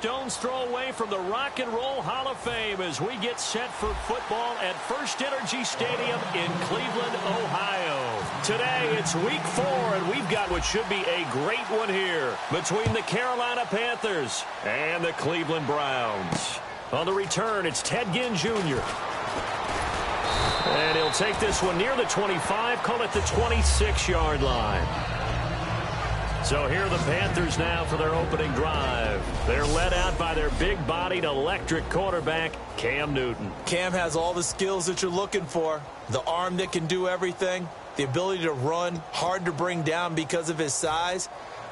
stone's throw away from the Rock and Roll Hall of Fame as we get set for football at First Energy Stadium in Cleveland, Ohio. Today, it's week 4, and we've got what should be a great one here between the Carolina Panthers and the Cleveland Browns. On the return, it's Ted Ginn Jr. And he'll take this one near the 25, call it the 26-yard line. So here are the Panthers now for their opening drive. They're led out by their big-bodied electric quarterback, Cam Newton. Cam has all the skills that you're looking for. The arm that can do everything, the ability to run, hard to bring down because of his size.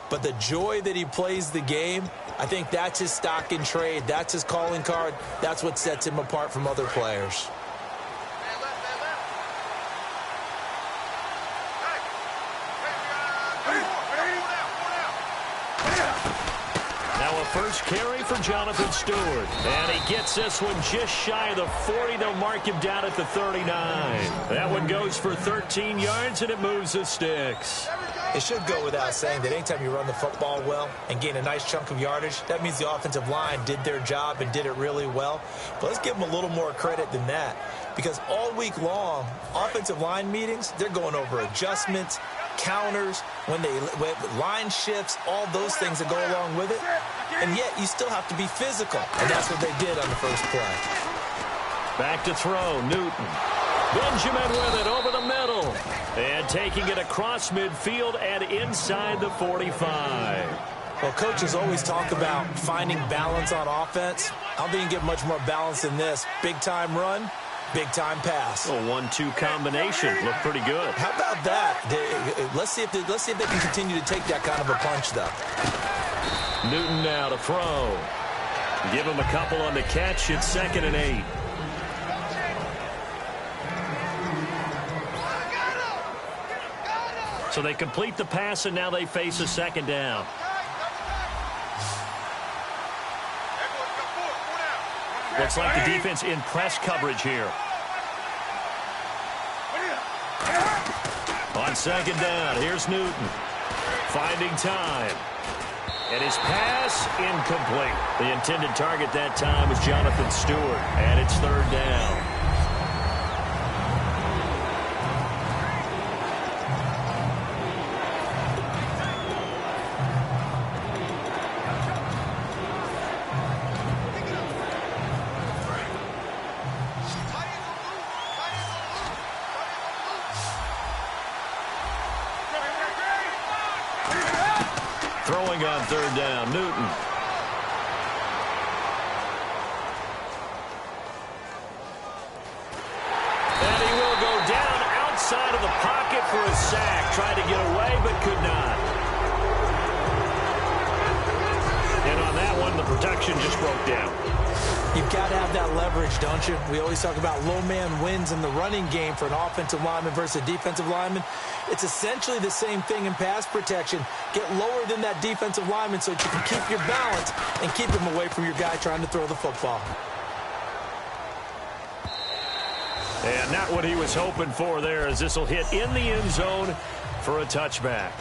But the joy that he plays the game, I think that's his stock in trade. That's his calling card. That's what sets him apart from other players. First carry for Jonathan Stewart. And he gets this one just shy of the 40. They'll mark him down at the 39. That one goes for 13 yards, and it moves the sticks. It should go without saying that anytime you run the football well and gain a nice chunk of yardage, that means the offensive line did their job and did it really well. But let's give them a little more credit than that, because all week long, offensive line meetings, they're going over adjustments, counters, when line shifts, all those things that go along with it. And yet you still have to be physical. And that's what they did on the first play. Back to throw, Newton. Benjamin with it over the middle. And taking it across midfield and inside the 45. Well, coaches always talk about finding balance on offense. I don't think you can get much more balance than this. Big-time run, big-time pass. A 1-2 combination. Looked pretty good. How about that? Let's see if they can continue to take that kind of a punch, though. Newton now to throw. Give him a couple on the catch. It's 2nd and 8. So they complete the pass, and now they face a 2nd down. Looks like the defense in press coverage here. On 2nd down, here's Newton. Finding time. And his pass incomplete. The intended target that time was Jonathan Stewart. And it's 3rd down. Throwing on 3rd down, Newton. And he will go down outside of the pocket for a sack. Tried to get away, but could not. And on that one, the protection just broke down. You've got to have that leverage, don't you? We always talk about low man wins in the running game for an offensive lineman versus a defensive lineman. It's essentially the same thing in pass protection. Get lower than that defensive lineman so that you can keep your balance and keep him away from your guy trying to throw the football. And not what he was hoping for there, as this will hit in the end zone for a touchback.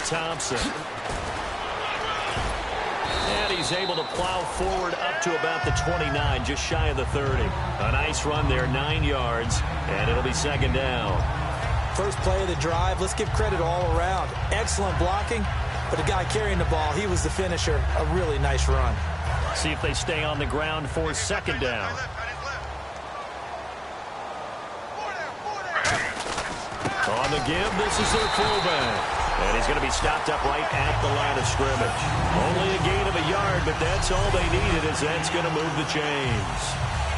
Thompson. And he's able to plow forward up to about the 29, just shy of the 30. A nice run there, 9 yards, and it'll be 2nd down. First play of the drive, let's give credit all around. Excellent blocking, but the guy carrying the ball, he was the finisher. A really nice run. See if they stay on the ground for 2nd down. On the give, this is their fullback. And he's going to be stopped up right at the line of scrimmage. Only a gain of a yard, but that's all they needed, as that's going to move the chains.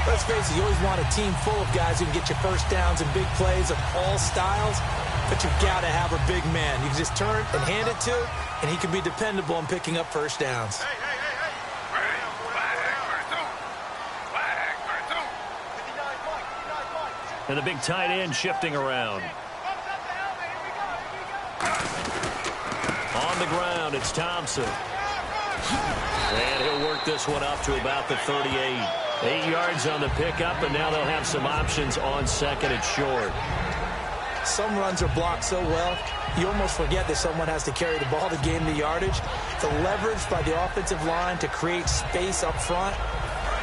Let's face it, you always want a team full of guys who can get you first downs and big plays of all styles, but you've got to have a big man. You can just turn and hand it to, and he can be dependable in picking up first downs. And the big tight end shifting around. On the ground, it's Thompson. And he'll work this one up to about the 38. 8 yards on the pickup, and now they'll have some options on second and short. Some runs are blocked so well, you almost forget that someone has to carry the ball to gain the yardage. The leverage by the offensive line to create space up front,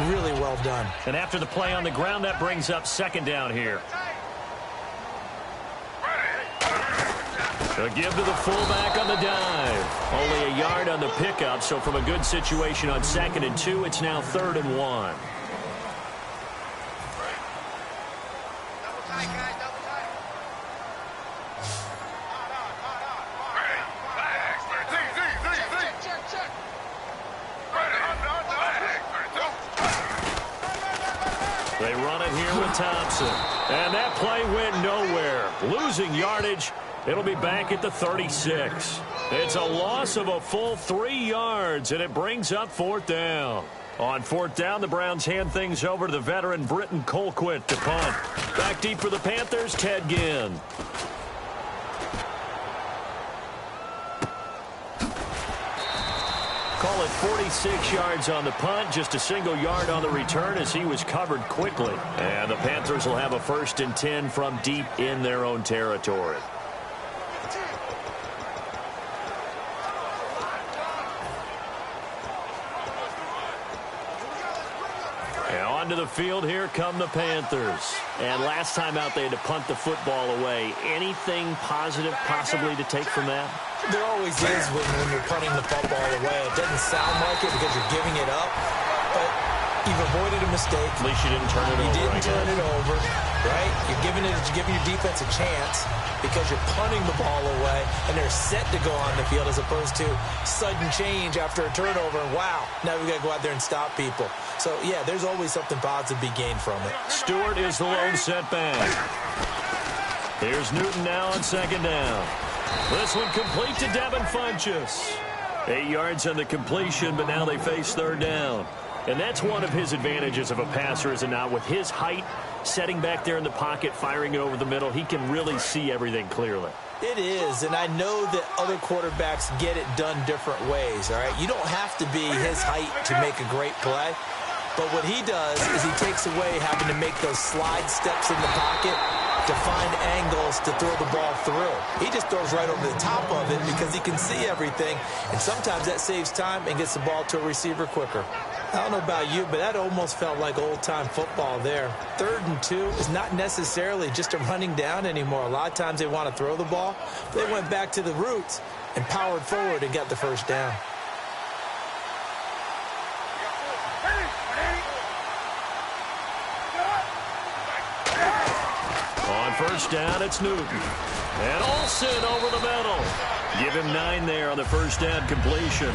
really well done. And after the play on the ground, that brings up second down here. A give to the fullback on the dive. Only a yard on the pickup, so from a good situation on second and 2, it's now 3rd and 1. They run it here with Thompson. And that play went nowhere. Losing yardage. It'll be back at the 36. It's a loss of a full 3 yards, and it brings up 4th down. On 4th down, the Browns hand things over to the veteran Britton Colquitt to punt. Back deep for the Panthers, Ted Ginn. Call it 46 yards on the punt, just a single yard on the return as he was covered quickly. And the Panthers will have a 1st and 10 from deep in their own territory. Onto the field, here come the Panthers. And last time out, they had to punt the football away. Anything positive possibly to take from that? There always is when you're punting the football away. It doesn't sound like it because you're giving it up, but you've avoided a mistake. At least you didn't turn it over. You didn't turn it over, right? You're giving your defense a chance because you're punting the ball away, and they're set to go on the field as opposed to sudden change after a turnover. And wow, now we've got to go out there and stop people. So, yeah, there's always something positive to be gained from it. Stewart is the lone setback. Here's Newton now on 2nd down. This one complete to Devin Funchess. 8 yards on the completion, but now they face 3rd down. And that's one of his advantages of a passer, is it not? With his height, setting back there in the pocket, firing it over the middle, he can really see everything clearly. It is, and I know that other quarterbacks get it done different ways, all right? You don't have to be his height to make a great play. But what he does is he takes away having to make those slide steps in the pocket to find angles to throw the ball through. He just throws right over the top of it because he can see everything, and sometimes that saves time and gets the ball to a receiver quicker. I don't know about you, but that almost felt like old-time football there. 3rd and 2 is not necessarily just a running down anymore. A lot of times they want to throw the ball. They went back to the roots and powered forward and got the 1st down. On 1st down, it's Newton. And Olsen over the middle. Give him 9 there on the 1st down completion.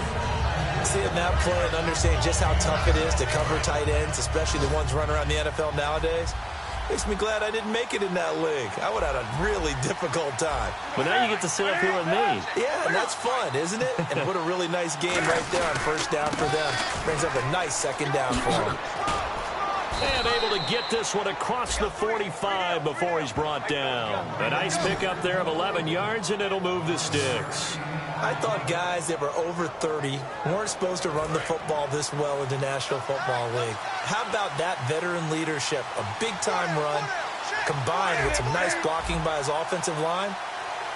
Seeing that play and understanding just how tough it is to cover tight ends, especially the ones running around the NFL nowadays, makes me glad I didn't make it in that league. I would have had a really difficult time. But now you get to sit up here with me. Yeah, and that's fun, isn't it? And what a really nice game right there on 1st down for them. Brings up a nice 2nd down for them. And able to get this one across the 45 before he's brought down. A nice pickup there of 11 yards, and it'll move the sticks. I thought guys that were over 30 weren't supposed to run the football this well in the National Football League. How about that veteran leadership? A big-time run combined with some nice blocking by his offensive line,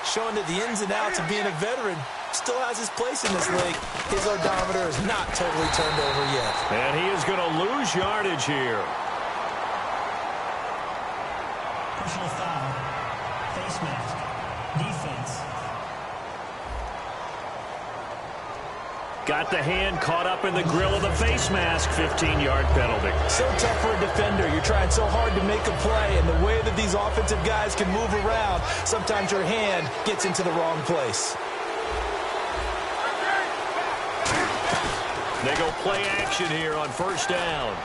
showing that the ins and outs of being a veteran still has his place in this league. His odometer is not totally turned over yet. And he is going to lose yardage here. Personal foul. Face mask. Defense. Got the hand caught up in the grill of the face mask. 15-yard penalty. So tough for a defender. You're trying so hard to make a play, and the way that these offensive guys can move around, sometimes your hand gets into the wrong place. They go play action here on 1st down.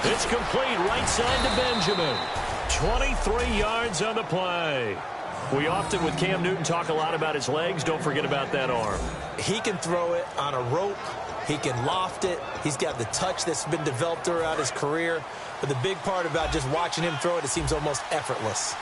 It's complete right side to Benjamin. 23 yards on the play. We often, with Cam Newton, talk a lot about his legs. Don't forget about that arm. He can throw it on a rope. He can loft it. He's got the touch that's been developed throughout his career. But the big part about just watching him throw it, it seems almost effortless.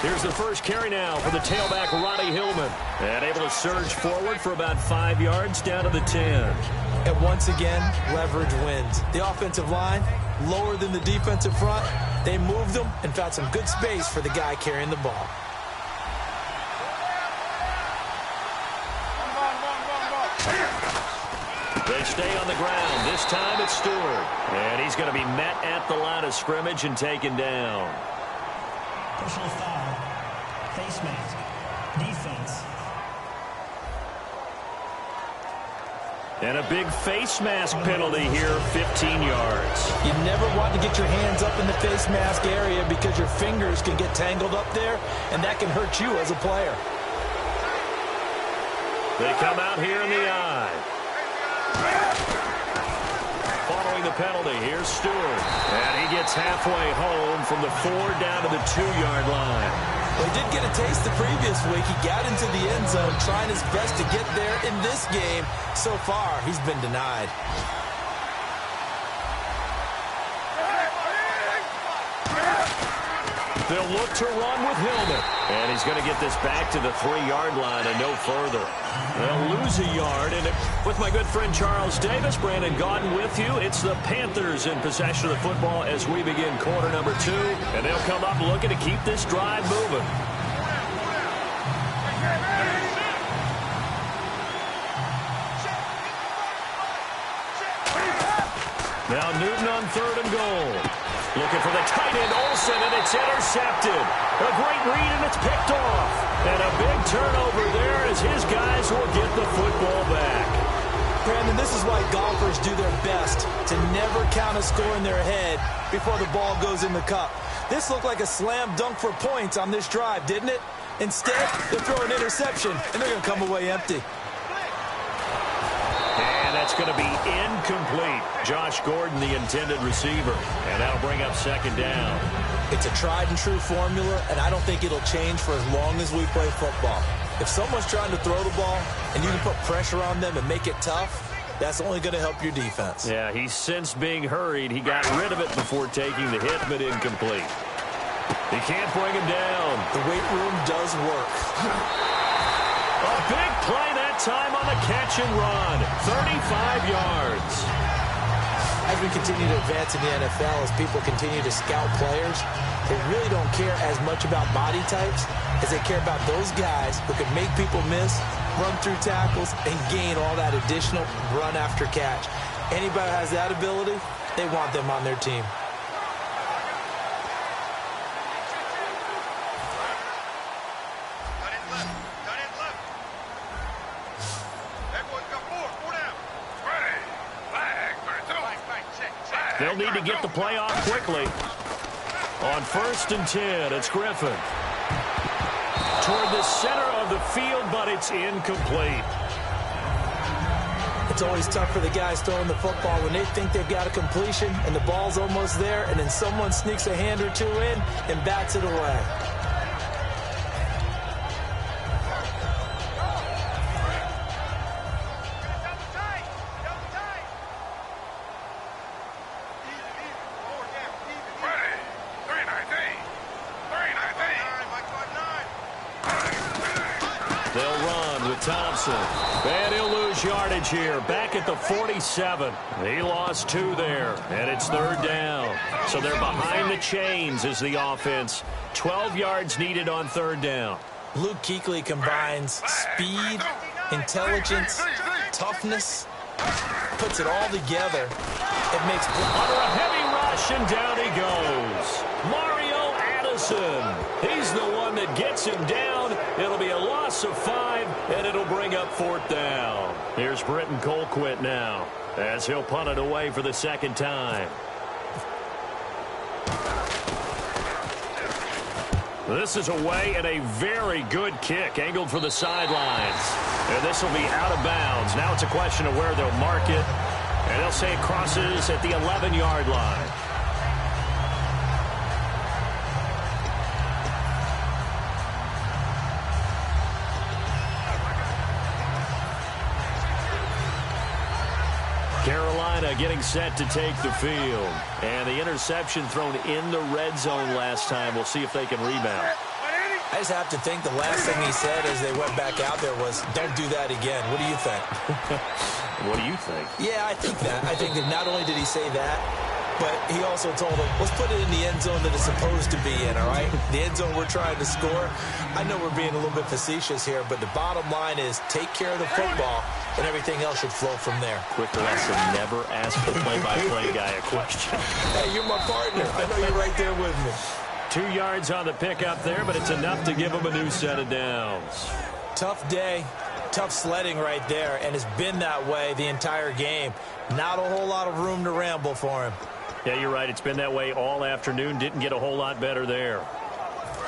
Here's Here's the first carry now for the tailback, Ronnie Hillman. And able to surge forward for about 5 yards down to the 10. And once again, leverage wins. The offensive line, lower than the defensive front. They moved them and found some good space for the guy carrying the ball. They stay on the ground. This time it's Stewart. And he's going to be met at the line of scrimmage and taken down. Personal foul. Face mask. Defense. And a big face mask penalty here, 15 yards. You never want to get your hands up in the face mask area because your fingers can get tangled up there, and that can hurt you as a player. They come out here in the eye. Following the penalty, here's Stewart. And he gets halfway home from the 4 down to the 2-yard line. Well, he did get a taste the previous week. He got into the end zone trying his best to get there in this game. So far, he's been denied. They'll look to run with Hillman. And he's going to get this back to the 3-yard line and no further. They'll lose a yard. And with my good friend Charles Davis, Brandon Gaudin with you. It's the Panthers in possession of the football as we begin quarter number 2. And they'll come up looking to keep this drive moving. Now Newton on 3rd and goal. Looking for the tight end, Olsen, and it's intercepted. A great read, and it's picked off. And a big turnover there as his guys will get the football back. Brandon, this is why golfers do their best to never count a score in their head before the ball goes in the cup. This looked like a slam dunk for points on this drive, didn't it? Instead, they'll throw an interception, and they're going to come away empty. And that's going to be incomplete. Josh Gordon, the intended receiver. And that'll bring up 2nd down. It's a tried-and-true formula, and I don't think it'll change for as long as we play football. If someone's trying to throw the ball and you can put pressure on them and make it tough, that's only going to help your defense. Yeah, he sensed being hurried. He got rid of it before taking the hit, but incomplete. He can't bring him down. The weight room does work. A big play that time on the catch and run. 35 yards. As we continue to advance in the NFL, as people continue to scout players, they really don't care as much about body types as they care about those guys who can make people miss, run through tackles, and gain all that additional run after catch. Anybody who has that ability, they want them on their team. They'll need to get the play off quickly. On 1st and 10, it's Griffin. Toward the center of the field, but it's incomplete. It's always tough for the guys throwing the football when they think they've got a completion and the ball's almost there, and then someone sneaks a hand or two in and bats it away. Thompson. And he'll lose yardage here. Back at the 47. He lost 2 there. And it's 3rd down. So they're behind the chains as the offense. 12 yards needed on 3rd down. Luke Kuechly combines speed, intelligence, toughness, puts it all together. It makes under a heavy rush, and down he goes. Mario Addison. He's the one that gets him down. It'll be a loss of 5, and it'll bring up 4th down. Here's Britton Colquitt now as he'll punt it away for the 2nd time. This is away and a very good kick angled for the sidelines. And this will be out of bounds. Now it's a question of where they'll mark it. And they'll say it crosses at the 11-yard line. Carolina getting set to take the field. And the interception thrown in the red zone last time. We'll see if they can rebound. I just have to think the last thing he said as they went back out there was, don't do that again. What do you think? What do you think? Yeah, I think that. I think that not only did he say that, but he also told them, let's put it in the end zone that it's supposed to be in, all right? The end zone we're trying to score. I know we're being a little bit facetious here, but the bottom line is take care of the football, and everything else should flow from there. Quick lesson, never ask the play-by-play guy a question. Hey, you're my partner. I know you're right there with me. 2 yards on the pickup there, but it's enough to give him a new set of downs. Tough day, tough sledding right there, and it's been that way the entire game. Not a whole lot of room to ramble for him. Yeah, you're right. It's been that way all afternoon. Didn't get a whole lot better there.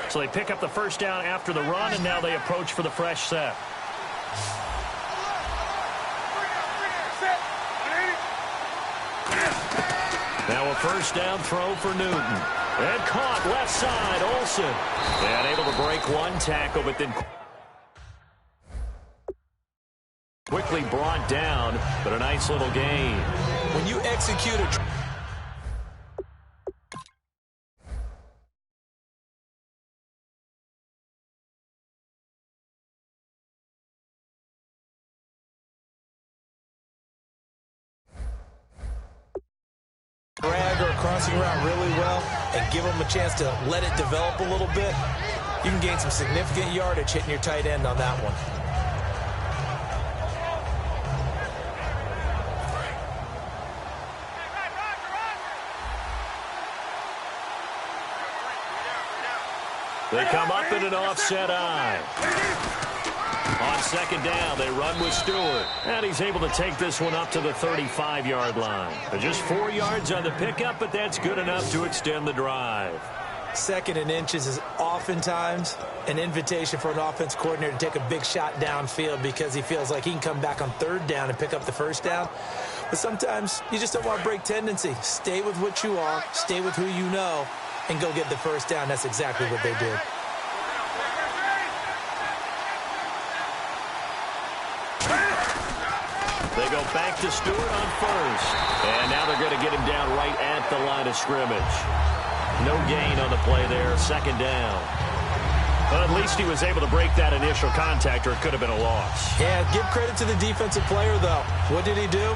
So they pick up the first down after the run, and now they approach for the fresh set. Now a first down throw for Newton. And caught left side, Olsen. And able to break one tackle, but then quickly brought down, but a nice little gain. When you execute a drag or a crossing route really well and give them a chance to let it develop a little bit, you can gain some significant yardage hitting your tight end on that one. They come up in an offset eye. On second down, they run with Stewart. And he's able to take this one up to the 35-yard line. Just 4 yards on the pickup, but that's good enough to extend the drive. 2nd and inches is oftentimes an invitation for an offense coordinator to take a big shot downfield because he feels like he can come back on 3rd down and pick up the first down. But sometimes you just don't want to break tendency. Stay with what you are, stay with who you know, and go get the first down. That's exactly what they did. They go back to Stewart on first. And now they're going to get him down right at the line of scrimmage. No gain on the play there. 2nd down. Well, at least he was able to break that initial contact, or it could have been a loss. Yeah, give credit to the defensive player, though. What did he do?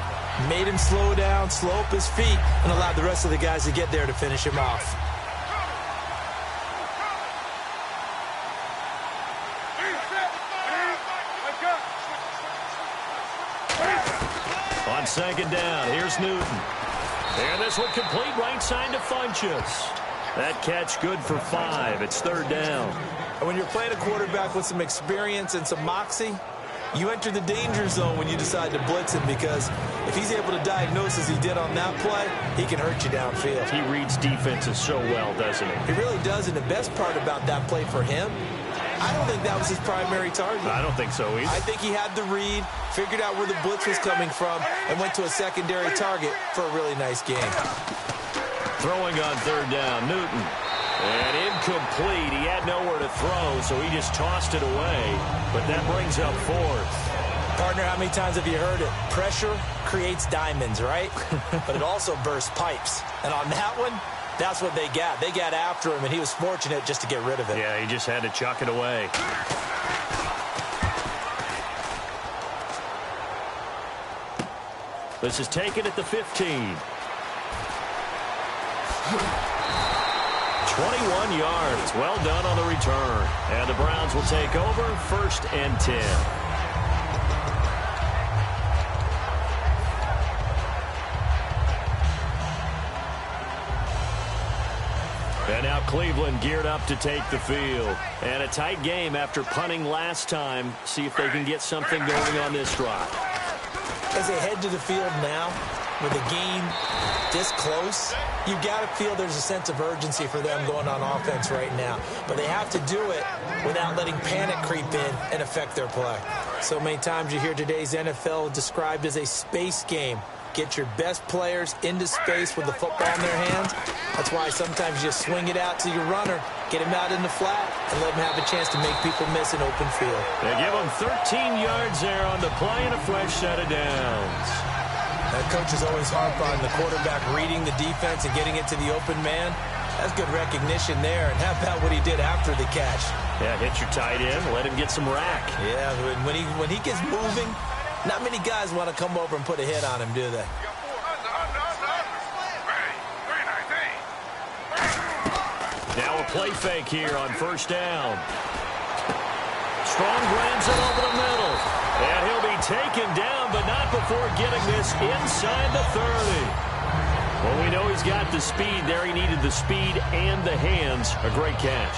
Made him slow down, slow up his feet, and allowed the rest of the guys to get there to finish him off. On 2nd down, here's Newton. And this one complete right side to Funchess. That catch good for 5. It's 3rd down. And when you're playing a quarterback with some experience and some moxie, you enter the danger zone when you decide to blitz him, because if he's able to diagnose as he did on that play, he can hurt you downfield. He reads defenses so well, doesn't he? He really does, and the best part about that play for him, I don't think that was his primary target. I don't think so either. I think he had the read, figured out where the blitz was coming from, and went to a secondary target for a really nice game. Throwing on 3rd down, Newton. And incomplete. He had nowhere to throw, so he just tossed it away. But that brings up 4th. Partner, how many times have you heard it? Pressure creates diamonds, right? But it also bursts pipes. And on that one, that's what they got. They got after him, and he was fortunate just to get rid of it. Yeah, he just had to chuck it away. This is taken at the 15. 21 yards. Well done on the return. And the Browns will take over 1st and 10. And now Cleveland geared up to take the field. And a tight game after punting last time. See if they can get something going on this drive. As they head to the field now, with a game this close, you've got to feel there's a sense of urgency for them going on offense right now. But they have to do it without letting panic creep in and affect their play. So many times you hear today's NFL described as a space game. Get your best players into space with the football in their hands. That's why sometimes you swing it out to your runner, get him out in the flat, and let him have a chance to make people miss an open field. They give him 13 yards there on the play and a fresh set of downs. That coach is always harp on the quarterback reading the defense and getting it to the open man. That's good recognition there. And how about what he did after the catch? Yeah, hit your tight end, let him get some rack. Yeah, when he gets moving, not many guys want to come over and put a hit on him, do they? Now a play fake here on first down. Strong grabs it over the middle. And he'll be taken down, but not before getting this inside the 30. Well, we know he's got the speed there. He needed the speed and the hands. A great catch.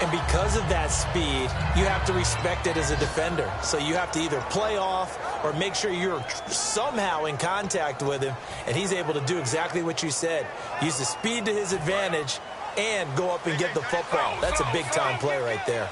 And because of that speed, you have to respect it as a defender. So you have to either play off or make sure you're somehow in contact with him. And he's able to do exactly what you said. Use the speed to his advantage and go up and get the football. That's a big-time play right there.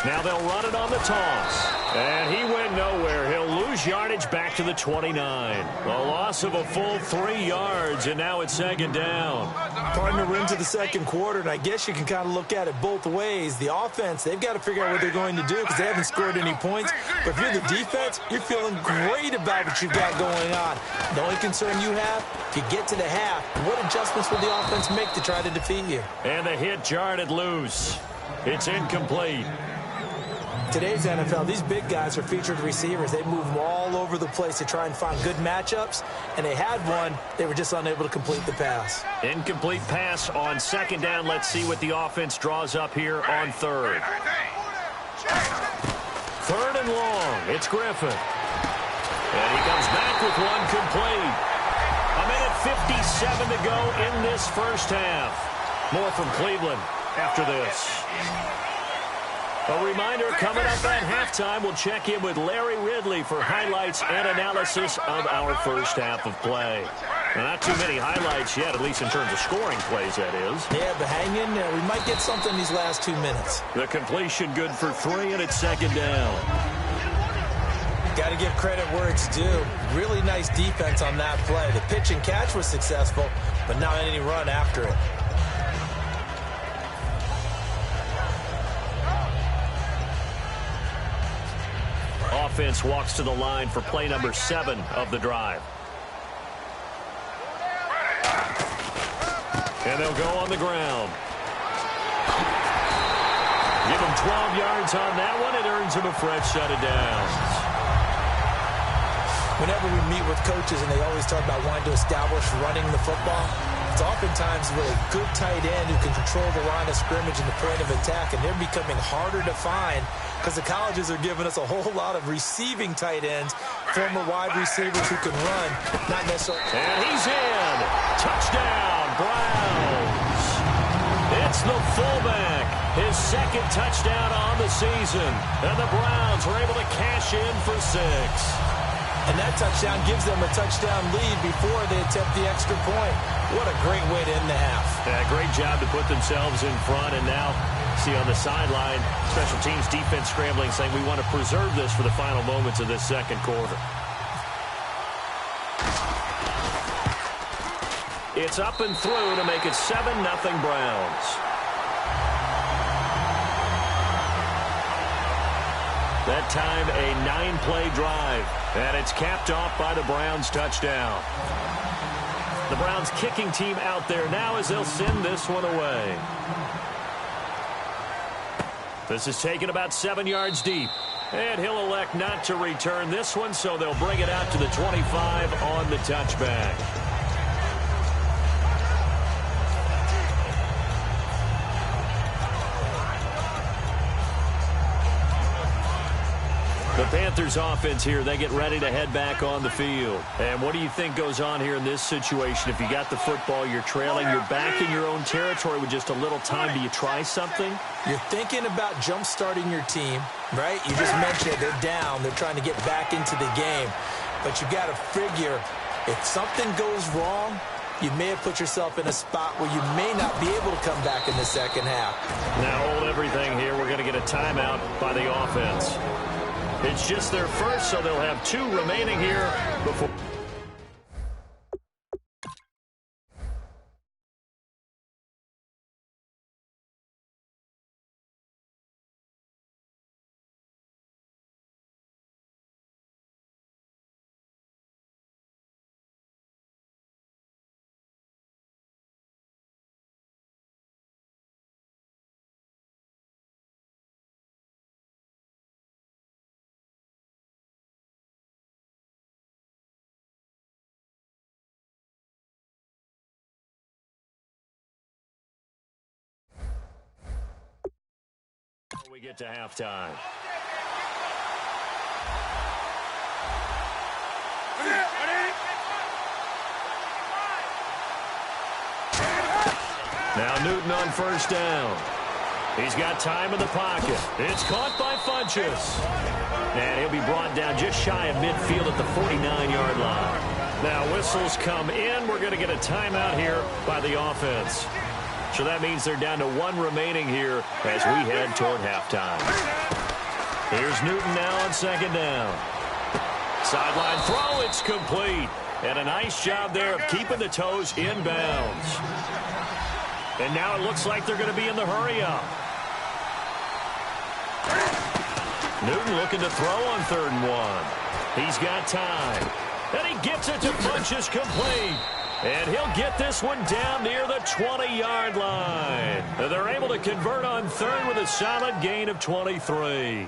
Now they'll run it on the toss. And he went nowhere. He'll lose yardage back to the 29. A loss of a full 3 yards, and now it's second down. Partner, we're into the second quarter, and I guess you can kind of look at it both ways. The offense, they've got to figure out what they're going to do because they haven't scored any points. But if you're the defense, you're feeling great about what you've got going on. The only concern you have, if you get to the half, what adjustments will the offense make to try to defeat you? And the hit jarred it loose. It's incomplete. Today's NFL, these big guys are featured receivers. They move them all over the place to try and find good matchups, and they had one. They were just unable to complete the pass. Incomplete pass on second down. Let's see what the offense draws up here on third. Third and long. It's Griffin. And he comes back with one complete. A minute 57 to go in this first half. More from Cleveland after this. A reminder, coming up at halftime, we'll check in with Larry Ridley for highlights and analysis of our first half of play. Now, not too many highlights yet, at least in terms of scoring plays, that is. Yeah, but hang in there. We might get something these last 2 minutes. The completion good for 3, and it's second down. Got to give credit where it's due. Really nice defense on that play. The pitch and catch was successful, but not any run after it. Offense walks to the line for play number 7 of the drive. And they'll go on the ground. Give him 12 yards on that one. It earns him a fresh set of downs. Whenever we meet with coaches and they always talk about wanting to establish running the football, it's oftentimes with a good tight end who can control the line of scrimmage and the point of attack, and they're becoming harder to find because the colleges are giving us a whole lot of receiving tight ends, former wide receivers who can run, not necessarily. And he's in. Touchdown, Browns. It's the fullback. His second touchdown on the season. And the Browns were able to cash in for 6. And that touchdown gives them a touchdown lead before they attempt the extra point. What a great way to end the half. Yeah, great job to put themselves in front. And now, see on the sideline, special teams defense scrambling, saying we want to preserve this for the final moments of this second quarter. It's up and through to make it 7-0 Browns. That time, a 9-play drive. And it's capped off by the Browns touchdown. The Browns kicking team out there now as they'll send this one away. This is taken about 7 yards deep. And he'll elect not to return this one, so they'll bring it out to the 25 on the touchback. The Panthers offense here, they get ready to head back on the field. And what do you think goes on here in this situation? If you got the football, you're trailing, you're back in your own territory with just a little time. Do you try something? You're thinking about jump-starting your team, right? You just mentioned it. They're down. They're trying to get back into the game. But you got to figure, if something goes wrong, you may have put yourself in a spot where you may not be able to come back in the second half. Now hold everything here. We're going to get a timeout by the offense. It's just their first, so they'll have 2 remaining here before. We get to halftime. Now Newton on first down. He's got time in the pocket. It's caught by Funchess. And he'll be brought down just shy of midfield at the 49-yard line. Now whistles come in. We're going to get a timeout here by the offense. So that means they're down to one remaining here as we head toward halftime. Here's Newton now on second down. Sideline throw, it's complete. And a nice job there of keeping the toes in bounds. And now it looks like they're going to be in the hurry-up. Newton looking to throw on 3rd and 1. He's got time. And he gets it to Funchess complete. And he'll get this one down near the 20-yard line. They're able to convert on 3rd with a solid gain of 23.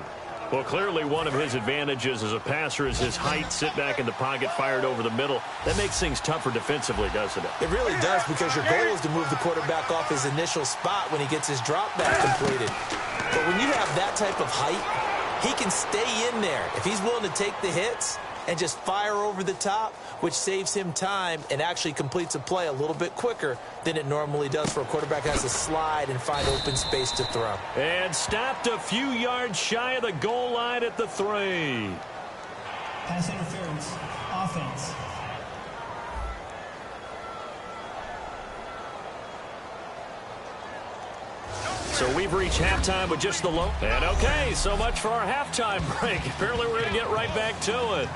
Well, clearly one of his advantages as a passer is his height. Sit back in the pocket, fired over the middle. That makes things tougher defensively, doesn't it? It really does, because your goal is to move the quarterback off his initial spot when he gets his drop back completed. But when you have that type of height, he can stay in there. If he's willing to take the hits and just fire over the top, which saves him time and actually completes a play a little bit quicker than it normally does for a quarterback that has to slide and find open space to throw. And stopped a few yards shy of the goal line at the 3. Pass interference. Offense. So we've reached halftime with just the low. And okay, so much for our halftime break. Apparently we're going to get right back to it.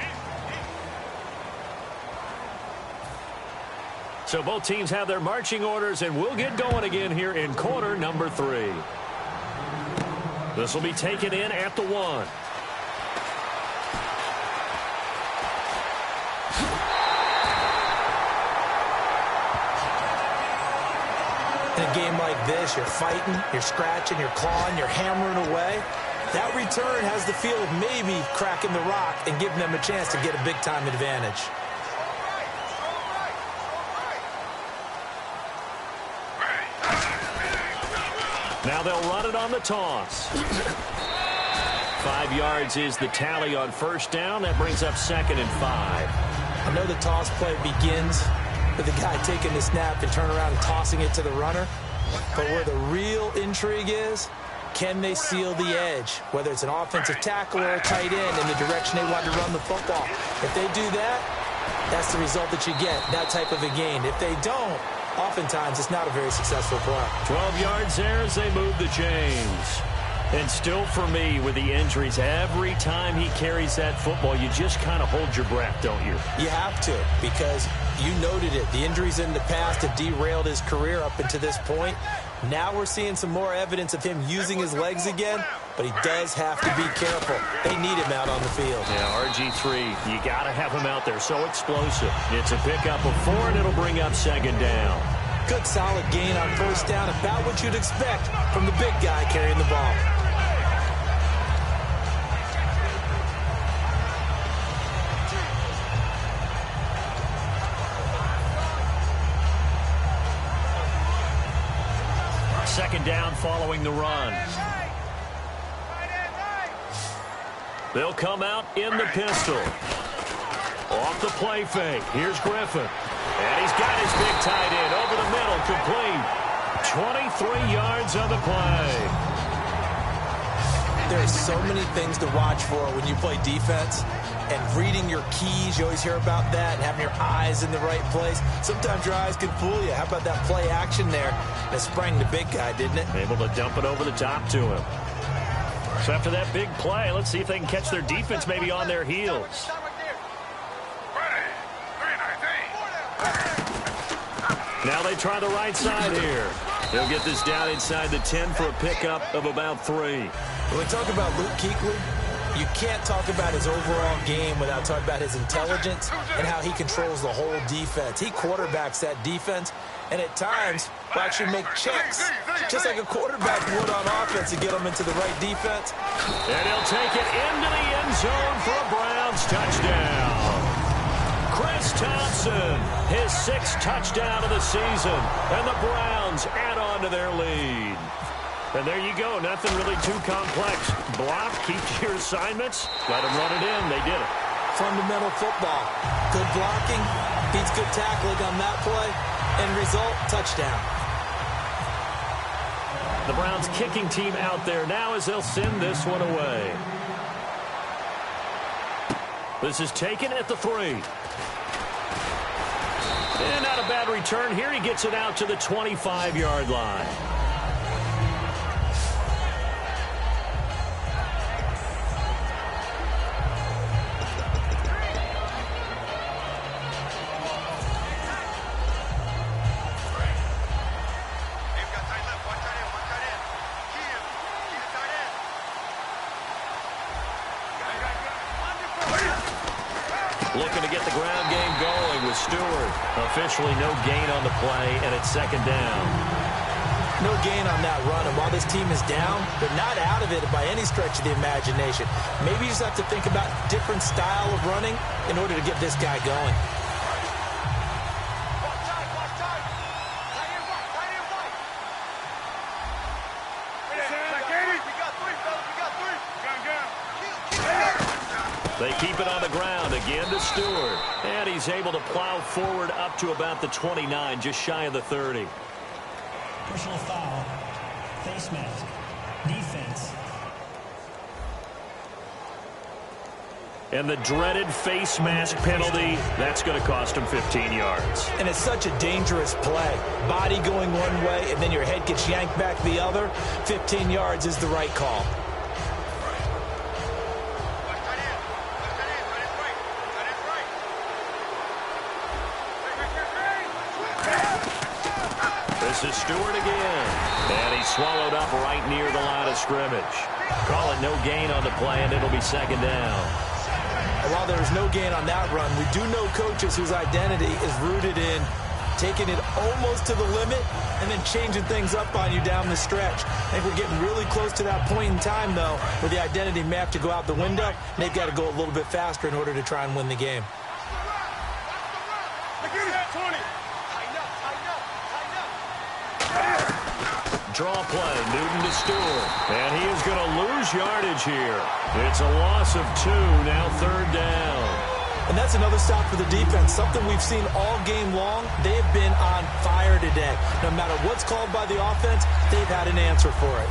So both teams have their marching orders, and we'll get going again here in quarter number 3. This will be taken in at the 1. In a game like this, you're fighting, you're scratching, you're clawing, you're hammering away. That return has the feel of maybe cracking the rock and giving them a chance to get a big-time advantage. Now they'll run it on the toss. 5 yards is the tally on first down. That brings up 2nd and 5. I know the toss play begins with the guy taking the snap and turn around and tossing it to the runner. But where the real intrigue is, can they seal the edge? Whether it's an offensive tackle or a tight end in the direction they want to run the football. If they do that, that's the result that you get, that type of a gain. If they don't, oftentimes it's not a very successful play. 12 yards there as they move the chains. And still for me, with the injuries, every time he carries that football, you just kind of hold your breath, don't you? You have to, because you noted it. The injuries in the past have derailed his career up until this point. Now we're seeing some more evidence of him using his legs again, but he does have to be careful. They need him out on the field. Yeah, RG3, you got to have him out there. So explosive. It's a pickup of 4, and it'll bring up 2nd down. Good solid gain on first down, about what you'd expect from the big guy carrying the ball. Second down following the run. They'll come out in the pistol. Off the play fake. Here's Griffin. And he's got his big tight end over the middle, complete. 23 yards on the play. There's so many things to watch for when you play defense. And reading your keys, you always hear about that, and having your eyes in the right place. Sometimes your eyes can fool you. How about that play action there that sprang the big guy, didn't it? Able to dump it over the top to him. So after that big play, let's see if they can catch their defense maybe on their heels. Now they try the right side here. They'll get this down inside the 10 for a pickup of about 3. When we talk about Luke Kuechly, you can't talk about his overall game without talking about his intelligence and how he controls the whole defense. He quarterbacks that defense, and at times will actually make checks, just like a quarterback would on offense, to get them into the right defense. And he'll take it into the end zone for a Browns touchdown. Chris Thompson, his 6th touchdown of the season, and the Browns add on to their lead. And there you go. Nothing really too complex. Block, keep to your assignments, let them run it in. They did it. Fundamental football. Good blocking, beats good tackling on that play. End result, touchdown. The Browns kicking team out there now as they'll send this one away. This is taken at the 3. And not a bad return here. He gets it out to the 25-yard line. Looking to get the ground game going with Stewart. Officially no gain on the play, and it's second down. No gain on that run, and while this team is down, they're not out of it by any stretch of the imagination. Maybe you just have to think about a different style of running in order to get this guy going. They keep it on the ground again to Stewart. And he's able to plow forward up to about the 29, just shy of the 30. Personal foul. Face mask. Defense. And the dreaded face mask penalty, that's going to cost him 15 yards. And it's such a dangerous play. Body going one way, and then your head gets yanked back the other. 15 yards is the right call. This is Stewart again. And he's swallowed up right near the line of scrimmage. Call it no gain on the play, and it'll be second down. And while there was no gain on that run, we do know coaches whose identity is rooted in taking it almost to the limit and then changing things up on you down the stretch. I think we're getting really close to that point in time, though, where the identity may have to go out the window, and they've got to go a little bit faster in order to try and win the game. Draw play, Newton to Stewart. And he is going to lose yardage here. It's a loss of 2, now third down. And that's another stop for the defense, something we've seen all game long. They've been on fire today. No matter what's called by the offense, they've had an answer for it.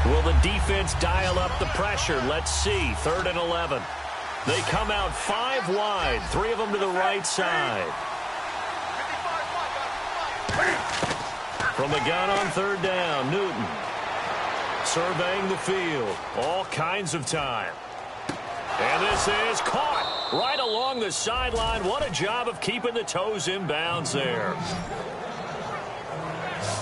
Will the defense dial up the pressure? Let's see. 3rd and 11. They come out 5 wide, 3 of them to the right side. From the gun on 3rd down, Newton surveying the field. All kinds of time. And this is caught right along the sideline. What a job of keeping the toes in bounds there.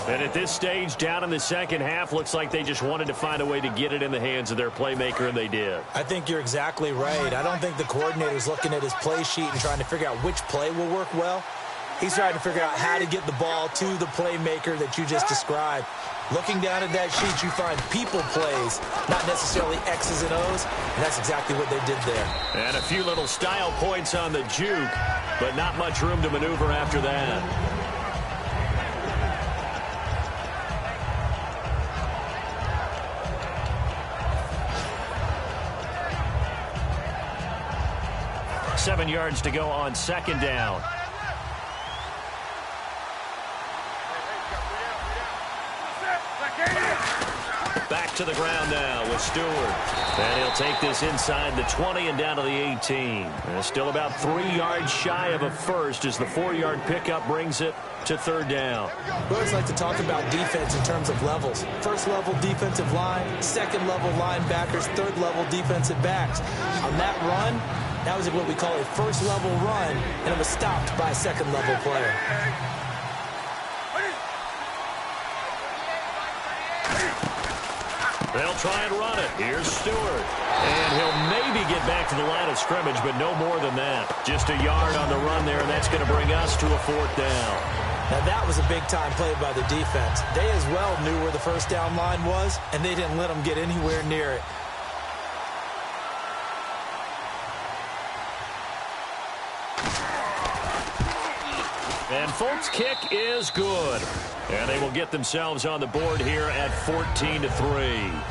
And at this stage, down in the second half, looks like they just wanted to find a way to get it in the hands of their playmaker, and they did. I think you're exactly right. I don't think the coordinator's looking at his play sheet and trying to figure out which play will work well. He's trying to figure out how to get the ball to the playmaker that you just described. Looking down at that sheet, you find people plays, not necessarily X's and O's, and that's exactly what they did there. And a few little style points on the juke, but not much room to maneuver after that. Seven yards to go on 2nd down. Back to the ground now with Stewart. And he'll take this inside the 20 and down to the 18. And still about 3 yards shy of a first as the 4-yard pickup brings it to 3rd down. We always like to talk about defense in terms of levels. 1st level defensive line, 2nd level linebackers, 3rd level defensive backs. On that run, that was what we call a 1st level run, and it was stopped by a 2nd level player. They'll try and run it. Here's Stewart. And he'll maybe get back to the line of scrimmage, but no more than that. Just a yard on the run there, and that's going to bring us to a 4th down. Now, that was a big-time play by the defense. They as well knew where the 1st down line was, and they didn't let them get anywhere near it. And Folks' kick is good. And they will get themselves on the board here at 14-3.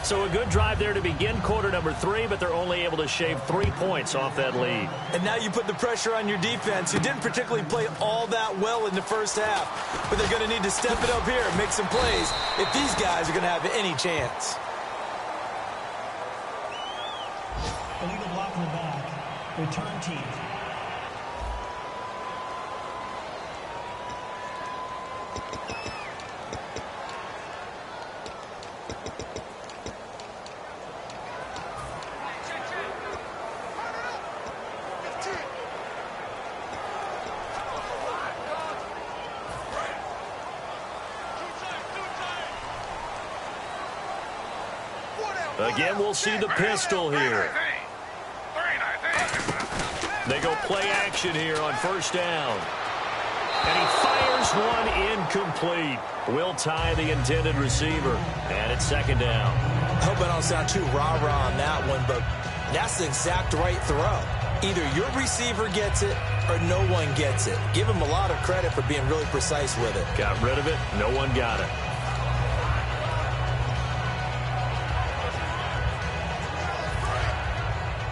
So a good drive there to begin quarter number 3, but they're only able to shave 3 points off that lead. And now you put the pressure on your defense, who didn't particularly play all that well in the first half. But they're going to need to step it up here and make some plays if these guys are going to have any chance. Illegal block in the back. Return team. Again, we'll see the pistol here. They go play action here on first down. And he fires one incomplete. Will tie the intended receiver. And it's second down. I hope I don't sound too rah-rah on that one, but that's the exact right throw. Either your receiver gets it or no one gets it. Give him a lot of credit for being really precise with it. Got rid of it. No one got it.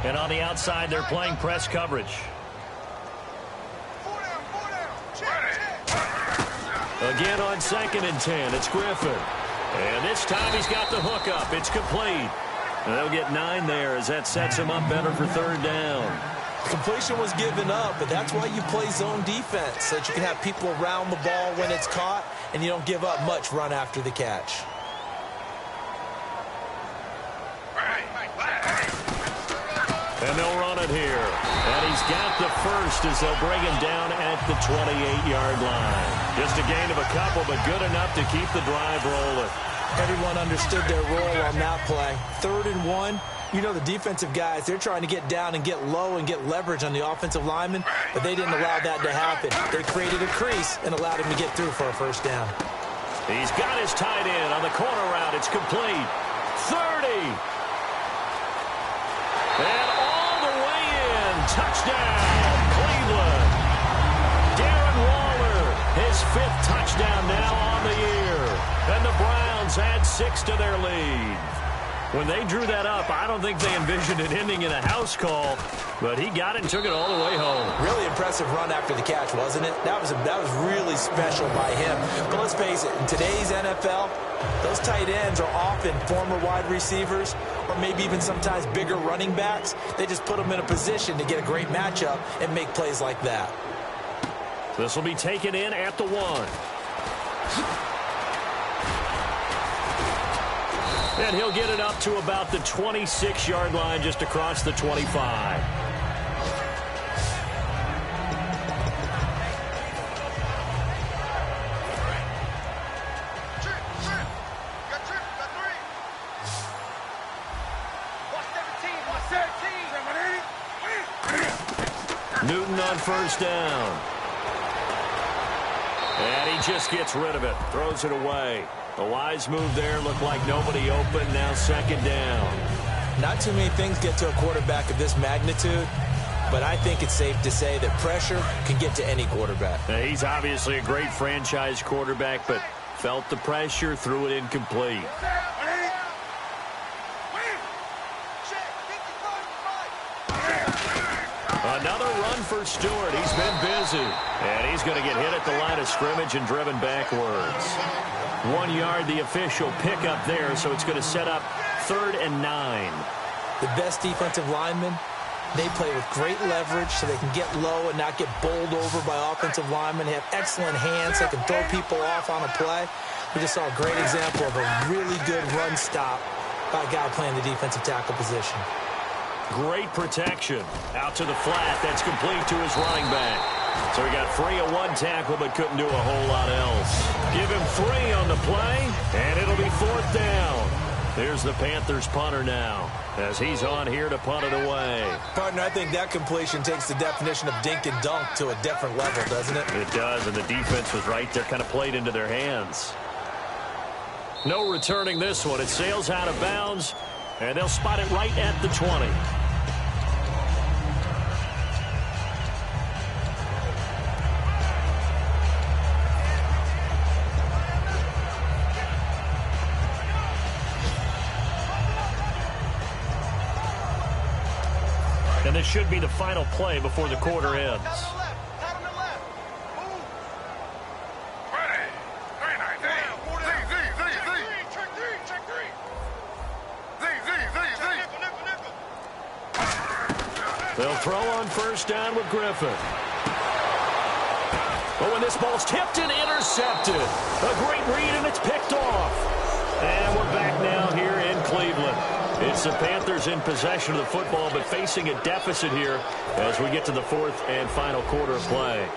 And on the outside, they're playing press coverage. Again on 2nd and 10, it's Griffin. And this time he's got the hook up. It's complete. And they'll get 9 there as that sets him up better for third down. Completion was given up, but that's why you play zone defense, so that you can have people around the ball when it's caught, and you don't give up much run after the catch. And they'll run it here. And he's got the first as they'll bring him down at the 28-yard line. Just a gain of a couple, but good enough to keep the drive rolling. Everyone understood their role on that play. 3rd and 1. You know the defensive guys, they're trying to get down and get low and get leverage on the offensive lineman, but they didn't allow that to happen. They created a crease and allowed him to get through for a first down. He's got his tight end on the corner route. It's complete. 30. And all the way in. Touchdown, Cleveland. Darren Waller, his 5th touchdown now on the year. And the Browns add 6 to their lead. When they drew that up, I don't think they envisioned it ending in a house call, but he got it and took it all the way home. Really impressive run after the catch, wasn't it? That was really special by him. But let's face it, in today's NFL, those tight ends are often former wide receivers or maybe even sometimes bigger running backs. They just put them in a position to get a great matchup and make plays like that. This will be taken in at the 1. And he'll get it up to about the 26-yard line just across the 25. Newton on first down. And he just gets rid of it, throws it away. A wise move there, looked like nobody open, now second down. Not too many things get to a quarterback of this magnitude, but I think it's safe to say that pressure can get to any quarterback. Now, he's obviously a great franchise quarterback, but felt the pressure, threw it incomplete. Another run for Stewart. He's been busy. And he's going to get hit at the line of scrimmage and driven backwards. 1 yard, the official pickup there, so it's going to set up 3rd and 9. The best defensive linemen, they play with great leverage so they can get low and not get bowled over by offensive linemen. They have excellent hands. They can throw people off on a play. We just saw a great example of a really good run stop by a guy playing the defensive tackle position. Great protection. Out to the flat. That's complete to his running back. So he got free of 1 tackle but couldn't do a whole lot else. Give him 3 on the play, and it'll be 4th down. There's the Panthers punter now as he's on here to punt it away. Partner, I think that completion takes the definition of dink and dunk to a different level, doesn't it? It does, and the defense was right there, kind of played into their hands. No returning this one. It sails out of bounds, and they'll spot it right at the 20. this should be the final play before the quarter ends. They'll throw on first down with Griffin. But when this ball's tipped and intercepted, a great read, and it's picked off. And we're back now here in Cleveland. It's the Panthers in possession of the football, but facing a deficit here as we get to the fourth and final quarter of play.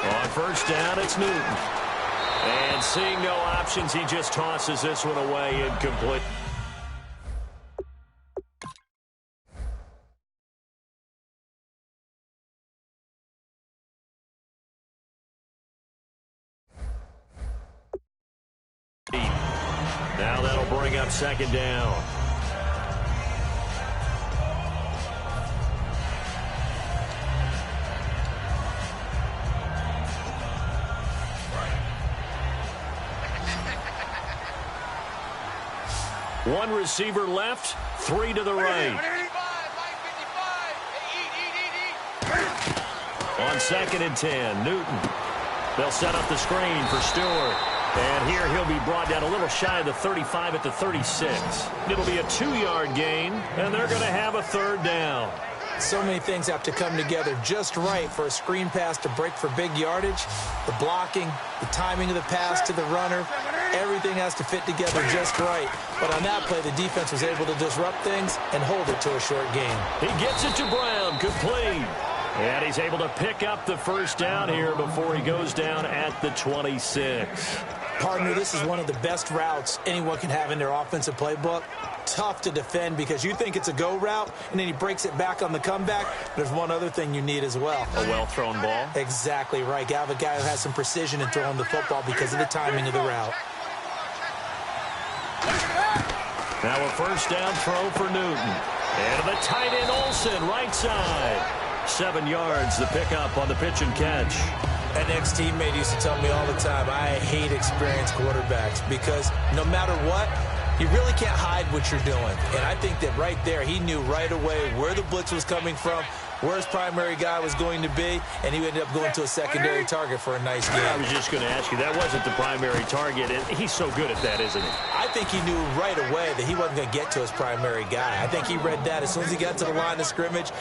On first down, it's Newton. And seeing no options, he just tosses this one away incomplete. Now that'll bring up second down. One receiver left, three to the right. On second and 10, Newton. They'll set up the screen for Stewart. And here he'll be brought down a little shy of the 35 at the 36. It'll be a 2-yard gain, and they're going to have a third down. So many things have to come together just right for a screen pass to break for big yardage. The blocking, the timing of the pass to the runner, everything has to fit together just right. But on that play, the defense was able to disrupt things and hold it to a short gain. He gets it to Brown, complete. And he's able to pick up the first down here before he goes down at the 26. Partner, this is one of the best routes anyone can have in their offensive playbook. Tough to defend because you think it's a go route, and then he breaks it back on the comeback. There's one other thing you need as well. A well-thrown ball? Exactly right. You have a guy who has some precision in throwing the football because of the timing of the route. Now a first down throw for Newton. And the tight end Olsen, right side. 7 yards, the pickup on the pitch and catch. An ex-teammate used to tell me all the time, I hate experienced quarterbacks because no matter what, you really can't hide what you're doing. And I think that right there, he knew right away where the blitz was coming from, where his primary guy was going to be, and he ended up going to a secondary target for a nice game. I was just going to ask you, that wasn't the primary target, and he's so good at that, isn't he? I think he knew right away that he wasn't going to get to his primary guy. I think he read that as soon as he got to the line of scrimmage,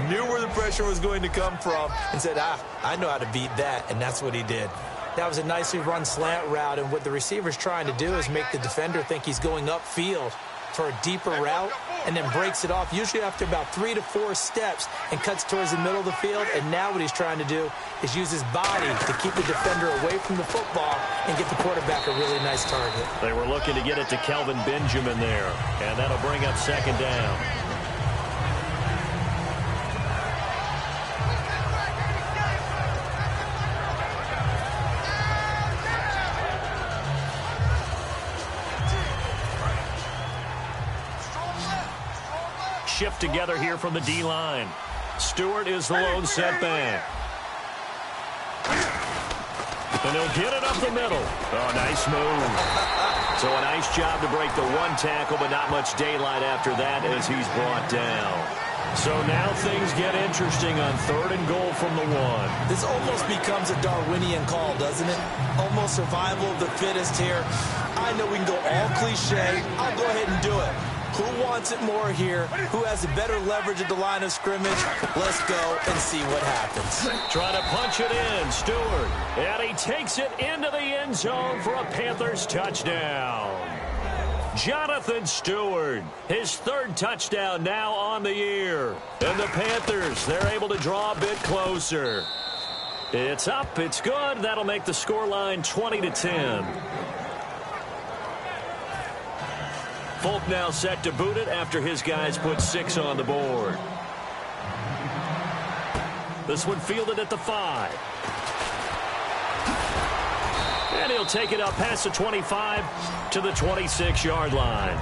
knew where the pressure was going to come from, and said, I know how to beat that, and that's what he did. That was a nicely run slant route, and what the receiver's trying to do is make the defender think he's going upfield for a deeper route, and then breaks it off, usually after about 3 to 4 steps, and cuts towards the middle of the field. And now what he's trying to do is use his body to keep the defender away from the football and get the quarterback a really nice target. They were looking to get it to Kelvin Benjamin there, and that'll bring up second down. Shift together here from the D-line. Stewart is the lone setback. And he'll get it up the middle. Oh, nice move. So a nice job to break the one tackle, but not much daylight after that as he's brought down. So now things get interesting on 3rd and goal from the 1. This almost becomes a Darwinian call, doesn't it? Almost survival of the fittest here. I know we can go all cliche. I'll go ahead and do it. Who wants it more here? Who has a better leverage at the line of scrimmage? Let's go and see what happens. Trying to punch it in, Stewart. And he takes it into the end zone for a Panthers touchdown. Jonathan Stewart, his 3rd touchdown now on the year. And the Panthers, they're able to draw a bit closer. It's up, it's good. That'll make the scoreline 20-10. Folk now set to boot it after his guys put 6 on the board. This one fielded at the 5. And he'll take it up past the 25 to the 26-yard line.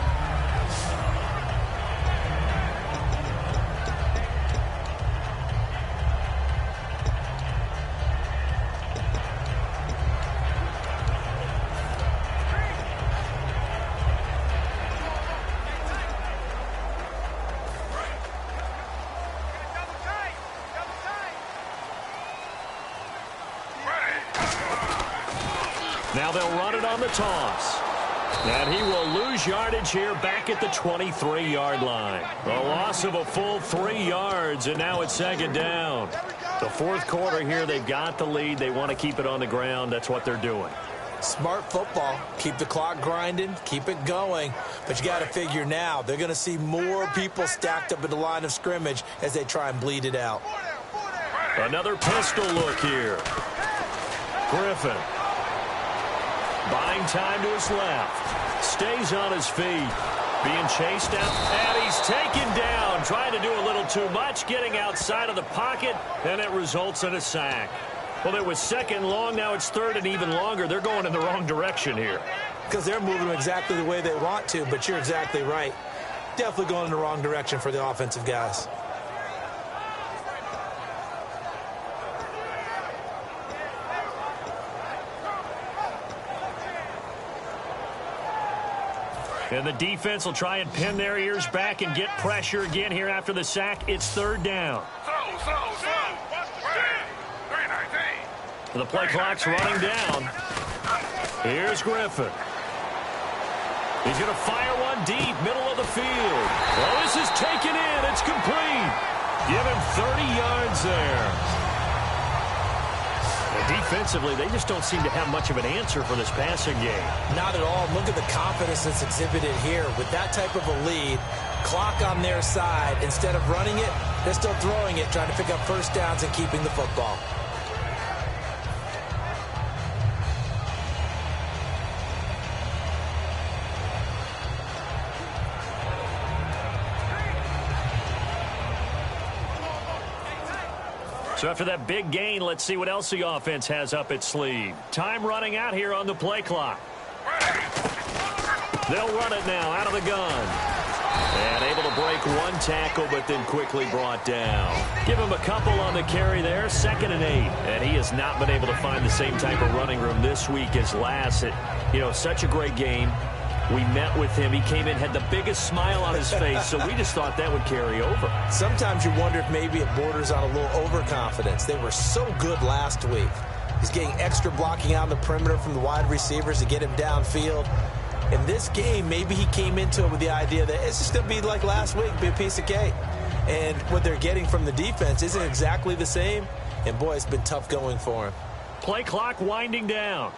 Now they'll run it on the toss. And he will lose yardage here back at the 23-yard line. A loss of a full 3 yards, and now it's second down. The fourth quarter here, they've got the lead. They want to keep it on the ground. That's what they're doing. Smart football. Keep the clock grinding. Keep it going. But you got to figure now they're going to see more people stacked up at the line of scrimmage as they try and bleed it out. Another pistol look here. Griffin. Buying time to his left. Stays on his feet. Being chased out. And he's taken down. Trying to do a little too much. Getting outside of the pocket. And it results in a sack. Well, it was second and long. Now it's third and even longer. They're going in the wrong direction here. Because they're moving exactly the way they want to. But you're exactly right. Definitely going in the wrong direction for the offensive guys. And the defense will try and pin their ears back and get pressure again here after the sack. It's third down. The play clock's running down. Here's Griffin. He's going to fire one deep, middle of the field. Well, this is taken in. It's complete. Give him 30 yards there. And defensively, they just don't seem to have much of an answer for this passing game. Not at all. Look at the confidence that's exhibited here. With that type of a lead, clock on their side, instead of running it, they're still throwing it, trying to pick up first downs and keeping the football. So after that big gain, let's see what else the offense has up its sleeve. Time running out here on the play clock. They'll run it now out of the gun. And able to break one tackle, but then quickly brought down. Give him a couple on the carry there, 2nd and 8. And he has not been able to find the same type of running room this week as last. Such a great game. We met with him. He came in, had the biggest smile on his face, so we just thought that would carry over. Sometimes you wonder if maybe it borders on a little overconfidence. They were so good last week. He's getting extra blocking out on the perimeter from the wide receivers to get him downfield. In this game, maybe he came into it with the idea that it's just going to be like last week, be a piece of cake. And what they're getting from the defense isn't exactly the same. And, boy, it's been tough going for him. Play clock winding down.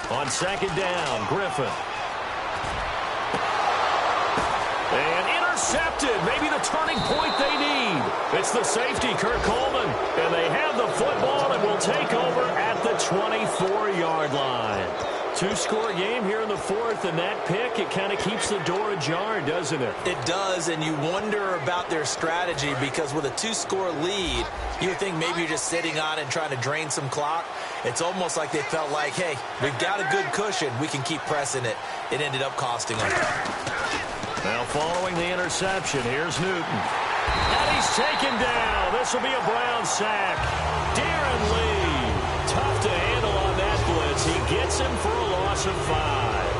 On second down, Griffin. And intercepted. Maybe the turning point they need. It's the safety, Kurt Coleman. And they have the football and will take over at the 24-yard line. Two-score game here in the fourth, and that pick, it kind of keeps the door ajar, doesn't it? It does, and you wonder about their strategy because with a two-score lead, you would think maybe you're just sitting on it and trying to drain some clock. It's almost like they felt like, hey, we've got a good cushion. We can keep pressing it. It ended up costing them. Now following the interception, here's Newton. And he's taken down. This will be a Brown sack. Darren Lee, tough to handle on that blitz. He gets him for a loss of 5.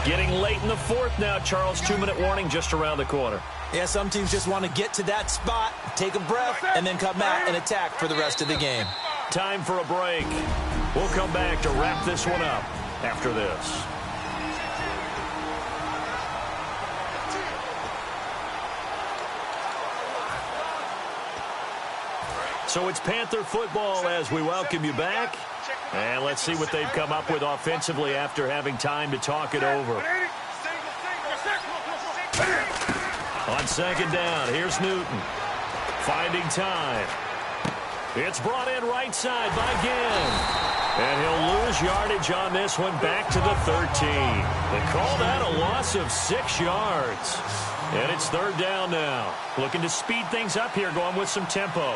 Getting late in the fourth now, Charles. 2-minute warning just around the corner. Yeah, some teams just want to get to that spot, take a breath, and then come out and attack for the rest of the game. Time for a break. We'll come back to wrap this one up after this. So it's Panther football as we welcome you back. And let's see what they've come up with offensively after having time to talk it over. On second down, here's Newton. Finding time. It's brought in right side by Ginn. And he'll lose yardage on this one back to the 13. They call that a loss of 6 yards. And it's third down now. Looking to speed things up here, going with some tempo.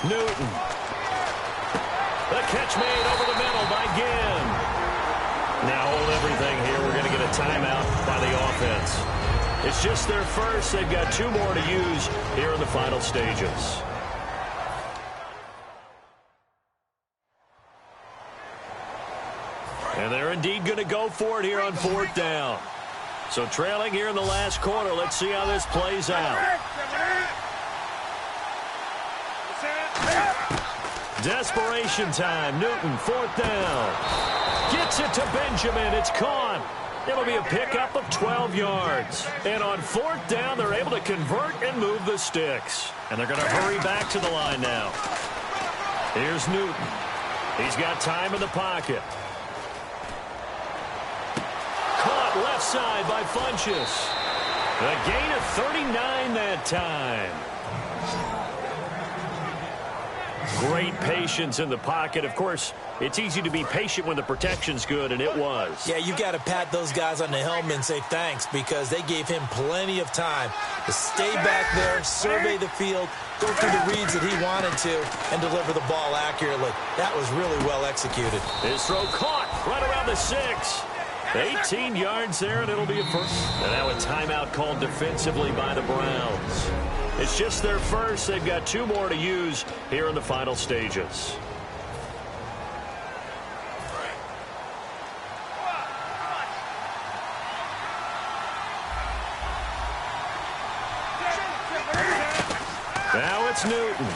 Newton. The catch made over the middle by Ginn. Now hold everything here. We're going to get a timeout by the offense. It's just their first. They've got 2 more to use here in the final stages. And they're indeed going to go for it here on 4th down. So trailing here in the last quarter. Let's see how this plays out. Desperation time. Newton, 4th down. Gets it to Benjamin. It's caught. It'll be a pickup of 12 yards. And on 4th down, they're able to convert and move the sticks. And they're going to hurry back to the line now. Here's Newton. He's got time in the pocket. Caught left side by Funchess. A gain of 39 that time. Great patience in the pocket. Of course, it's easy to be patient when the protection's good, and it was. Yeah, you got to pat those guys on the helmet and say thanks because they gave him plenty of time to stay back there, survey the field, go through the reads that he wanted to, and deliver the ball accurately. That was really well executed. His throw caught right around the 6. 18 yards there, and it'll be a first. And now a timeout called defensively by the Browns. It's just their first. They've got 2 more to use here in the final stages. Now it's Newton.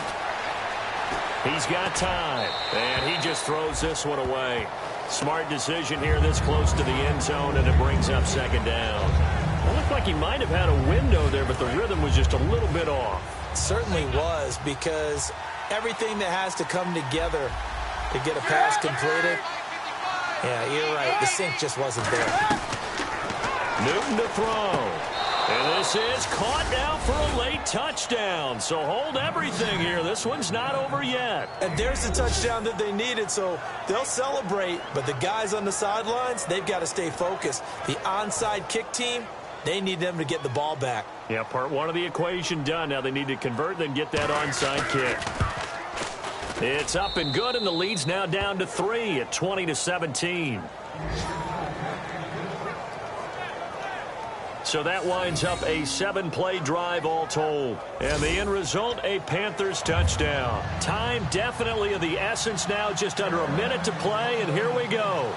He's got time, and he just throws this one away. Smart decision here this close to the end zone, and it brings up 2nd down. It looked like he might have had a window there, but the rhythm was just a little bit off. It certainly was because everything that has to come together to get a pass completed, yeah, you're right. The sync just wasn't there. Newton to throw. And this is caught now for a late touchdown. So hold everything here. This one's not over yet. And there's the touchdown that they needed, so they'll celebrate. But the guys on the sidelines, they've got to stay focused. The onside kick team, they need them to get the ball back. Yeah, part 1 of the equation done. Now they need to convert, then get that onside kick. It's up and good, and the lead's now down to 3 at 20-17. So that winds up a 7-play drive all told. And the end result, a Panthers touchdown. Time definitely of the essence now, just under a minute to play, and here we go.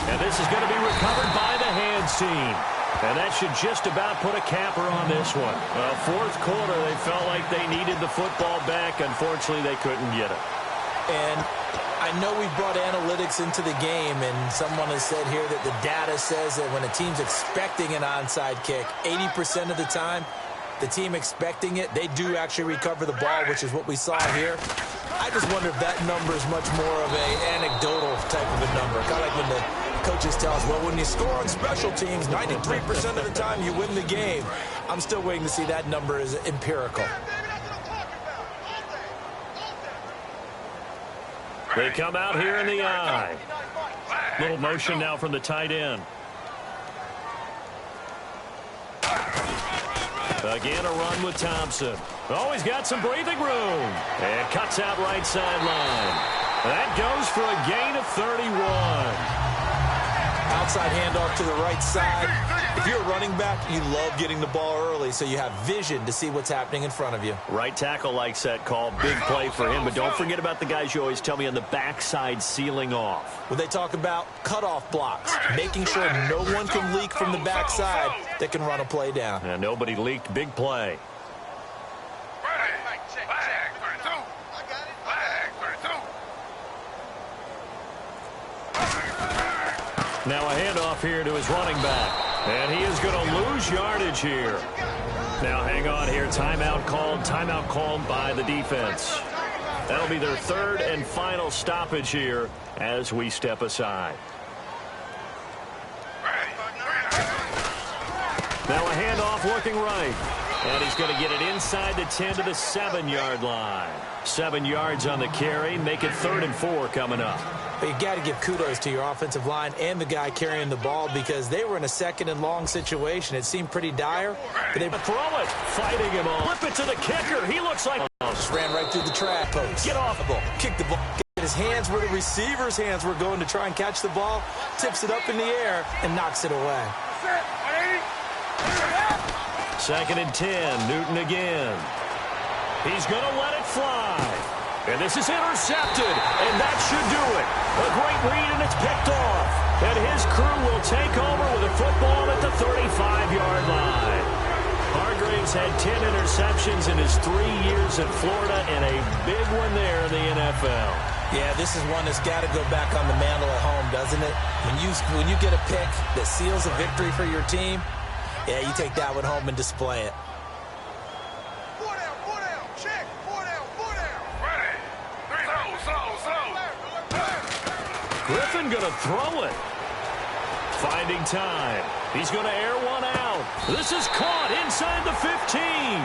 And this is going to be recovered by the hands team. And that should just about put a capper on this one. Well, 4th quarter, they felt like they needed the football back. Unfortunately, they couldn't get it. And I know we brought analytics into the game, and someone has said here that the data says that when a team's expecting an onside kick, 80% of the time, the team expecting it, they do actually recover the ball, which is what we saw here. I just wonder if that number is much more of an anecdotal type of a number. Kind of like when the coaches tell us, well, when you score on special teams, 93% of the time you win the game. I'm still waiting to see that number is empirical. They come out here in the eye. Little motion now from the tight end. Again, a run with Thompson. Oh, he's got some breathing room. And cuts out right sideline. That goes for a gain of 31. Outside handoff to the right side. If you're a running back, you love getting the ball early so you have vision to see what's happening in front of you. Right tackle likes that call. Big play for him. But don't forget about the guys you always tell me on the backside sealing off. Well, they talk about cutoff blocks, making sure no one can leak from the backside that can run a play down. And nobody leaked. Big play. Now a handoff here to his running back. And he is going to lose yardage here. Now hang on here. Timeout called by the defense. That'll be their 3rd and final stoppage here as we step aside. Now a handoff looking right. And he's going to get it inside the 10 to the 7-yard line. 7 yards on the carry. Make it 3rd and 4 coming up. But you got to give kudos to your offensive line and the guy carrying the ball because they were in a 2nd and long situation. It seemed pretty dire. But they throw it. Fighting him on. Flip it to the kicker. He looks like... Just ran right through the track post. Get off the ball. Kick the ball. His hands where the receiver's hands were going to try and catch the ball. Tips it up in the air and knocks it away. 2nd and 10. Newton again. He's going to let it fly. And this is intercepted, and that should do it. A great read, and it's picked off. And his crew will take over with a football at the 35-yard line. Hargraves had 10 interceptions in his 3 years at Florida, and a big one there in the NFL. Yeah, this is one that's got to go back on the mantle at home, doesn't it? When you get a pick that seals a victory for your team, yeah, you take that one home and display it. Griffin going to throw it. Finding time. He's going to air one out. This is caught inside the 15.